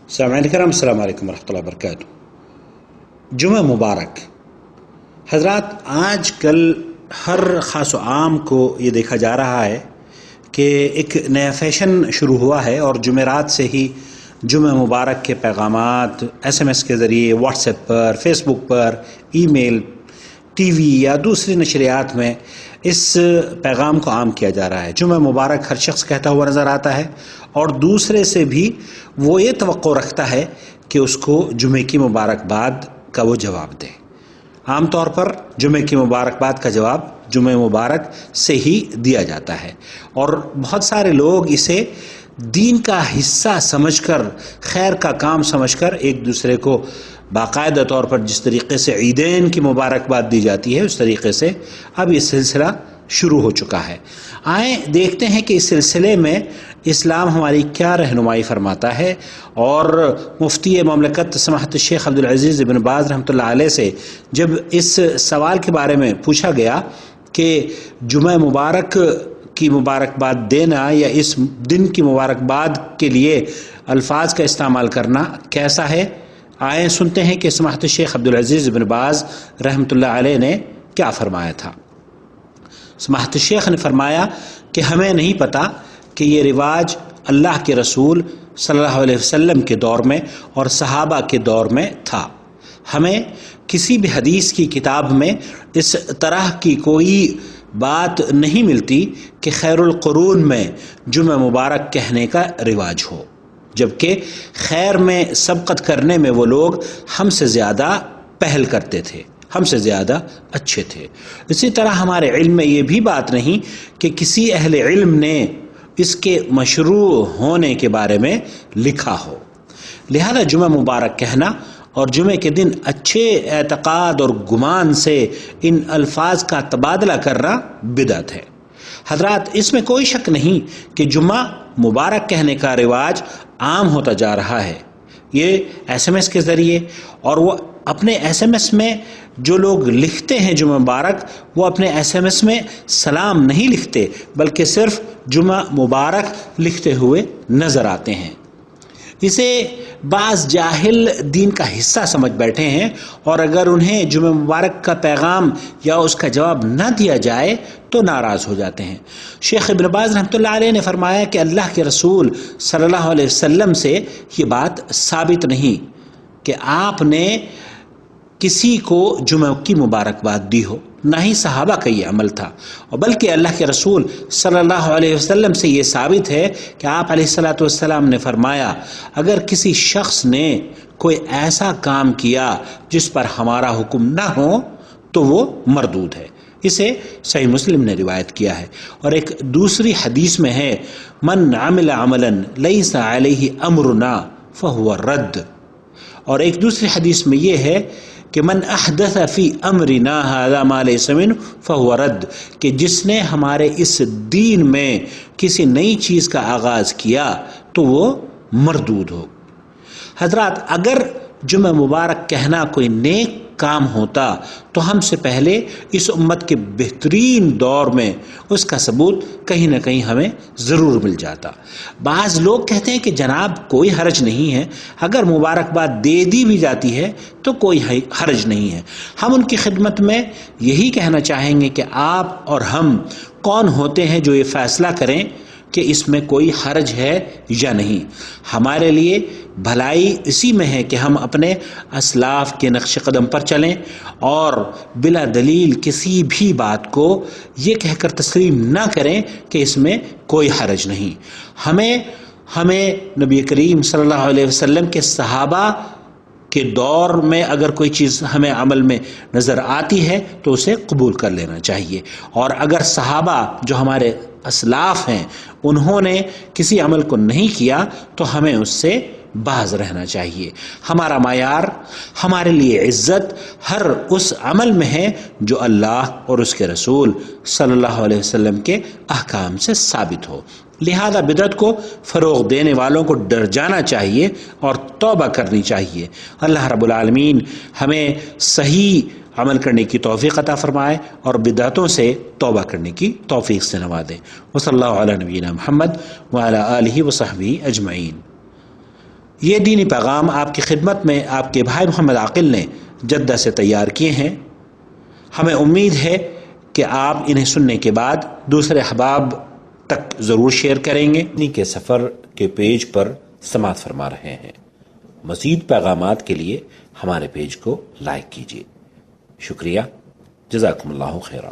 سامعین کرام السلام علیکم ورحمۃ اللہ وبرکاتہ۔ جمعہ مبارک حضرات، آج کل ہر خاص و عام کو یہ دیکھا جا رہا ہے کہ ایک نیا فیشن شروع ہوا ہے اور جمعرات سے ہی جمعہ مبارک کے پیغامات SMS کے ذریعے، واٹس ایپ پر، فیس بک پر، ای میل، ٹی وی یا دوسری نشریات میں اس پیغام کو عام کیا جا رہا ہے۔ جمعہ مبارک ہر شخص کہتا ہوا نظر آتا ہے اور دوسرے سے بھی وہ یہ توقع رکھتا ہے کہ اس کو جمعے کی مبارکباد کا وہ جواب دے۔ عام طور پر جمعے کی مبارکباد کا جواب جمعہ مبارک سے ہی دیا جاتا ہے اور بہت سارے لوگ اسے دین کا حصہ سمجھ کر، خیر کا کام سمجھ کر ایک دوسرے کو باقاعدہ طور پر جس طریقے سے عیدین کی مبارکباد دی جاتی ہے اس طریقے سے اب یہ سلسلہ شروع ہو چکا ہے۔ آئیں دیکھتے ہیں کہ اس سلسلے میں اسلام ہماری کیا رہنمائی فرماتا ہے، اور مفتی مملکت سماحت الشیخ عبدالعزیز بن باز رحمۃ اللہ علیہ سے جب اس سوال کے بارے میں پوچھا گیا کہ جمعہ مبارک کی مبارکباد دینا یا اس دن کی مبارکباد کے لیے الفاظ کا استعمال کرنا کیسا ہے، آئیں سنتے ہیں کہ سماحت الشیخ عبدالعزیز بن باز رحمۃ اللہ علیہ نے کیا فرمایا تھا۔ سماحت الشیخ نے فرمایا کہ ہمیں نہیں پتہ کہ یہ رواج اللہ کے رسول صلی اللہ علیہ وسلم کے دور میں اور صحابہ کے دور میں تھا۔ ہمیں کسی بھی حدیث کی کتاب میں اس طرح کی کوئی بات نہیں ملتی کہ خیر القرون میں جمعہ مبارک کہنے کا رواج ہو، جبکہ خیر میں سبقت کرنے میں وہ لوگ ہم سے زیادہ پہل کرتے تھے، ہم سے زیادہ اچھے تھے۔ اسی طرح ہمارے علم میں یہ بھی بات نہیں کہ کسی اہل علم نے اس کے مشروع ہونے کے بارے میں لکھا ہو، لہذا جمعہ مبارک کہنا اور جمعے کے دن اچھے اعتقاد اور گمان سے ان الفاظ کا تبادلہ کرنا بدعت ہے۔ حضرات، اس میں کوئی شک نہیں کہ جمعہ مبارک کہنے کا رواج عام ہوتا جا رہا ہے، یہ SMS کے ذریعے، اور وہ اپنے SMS میں جو لوگ لکھتے ہیں جمعہ مبارک، وہ اپنے SMS میں سلام نہیں لکھتے بلکہ صرف جمعہ مبارک لکھتے ہوئے نظر آتے ہیں۔ اسے بعض جاہل دین کا حصہ سمجھ بیٹھے ہیں، اور اگر انہیں جمعہ مبارک کا پیغام یا اس کا جواب نہ دیا جائے تو ناراض ہو جاتے ہیں۔ شیخ ابن باز رحمۃ اللہ علیہ نے فرمایا کہ اللہ کے رسول صلی اللہ علیہ وسلم سے یہ بات ثابت نہیں کہ آپ نے کسی کو جمعہ کی مبارکباد دی ہو، نہ ہی صحابہ کا یہ عمل تھا، اور بلکہ اللہ کے رسول صلی اللہ علیہ وسلم سے یہ ثابت ہے کہ آپ علیہ الصلاۃ والسلام نے فرمایا، اگر کسی شخص نے کوئی ایسا کام کیا جس پر ہمارا حکم نہ ہو تو وہ مردود ہے۔ اسے صحیح مسلم نے روایت کیا ہے، اور ایک دوسری حدیث میں ہے، من عمل عملا لیس علیہ امرنا فہو رد، اور ایک دوسری حدیث میں یہ ہے کہ من احدث فی امرنا ھذا ما لیس منہ فہو رد، کہ جس نے ہمارے اس دین میں کسی نئی چیز کا آغاز کیا تو وہ مردود ہو۔ حضرات، اگر جمعہ مبارک کہنا کوئی نیک کام ہوتا تو ہم سے پہلے اس امت کے بہترین دور میں اس کا ثبوت کہیں نہ کہیں ہمیں ضرور مل جاتا۔ بعض لوگ کہتے ہیں کہ جناب کوئی حرج نہیں ہے، اگر مبارکباد دے دی بھی جاتی ہے تو کوئی حرج نہیں ہے۔ ہم ان کی خدمت میں یہی کہنا چاہیں گے کہ آپ اور ہم کون ہوتے ہیں جو یہ فیصلہ کریں کہ اس میں کوئی حرج ہے یا نہیں؟ ہمارے لیے بھلائی اسی میں ہے کہ ہم اپنے اسلاف کے نقش قدم پر چلیں اور بلا دلیل کسی بھی بات کو یہ کہہ کر تسلیم نہ کریں کہ اس میں کوئی حرج نہیں۔ ہمیں نبی کریم صلی اللہ علیہ وسلم کے صحابہ کے دور میں اگر کوئی چیز ہمیں عمل میں نظر آتی ہے تو اسے قبول کر لینا چاہیے، اور اگر صحابہ جو ہمارے اسلاف ہیں انہوں نے کسی عمل کو نہیں کیا تو ہمیں اس سے باز رہنا چاہیے۔ ہمارا معیار، ہمارے لیے عزت ہر اس عمل میں ہے جو اللہ اور اس کے رسول صلی اللہ علیہ وسلم کے احکام سے ثابت ہو، لہذا بدعت کو فروغ دینے والوں کو ڈر جانا چاہیے اور توبہ کرنی چاہیے۔ اللہ رب العالمین ہمیں صحیح عمل کرنے کی توفیق عطا فرمائے اور بدعتوں سے توبہ کرنے کی توفیق سے نوازے۔ وصلی اللہ علی نبینا محمد وعلی آلہ وصحبہ اجمعین۔ یہ دینی پیغام آپ کی خدمت میں آپ کے بھائی محمد عاقل نے جدہ سے تیار کیے ہیں. ہمیں امید ہے کہ آپ انہیں سننے کے بعد دوسرے احباب تک ضرور شیئر کریں گے. دینی کے سفر کے پیج پر سماعت فرما رہے ہیں. مزید پیغامات کے لیے ہمارے پیج کو لائک کیجیے. شکریہ. جزاکم اللہ خیرا.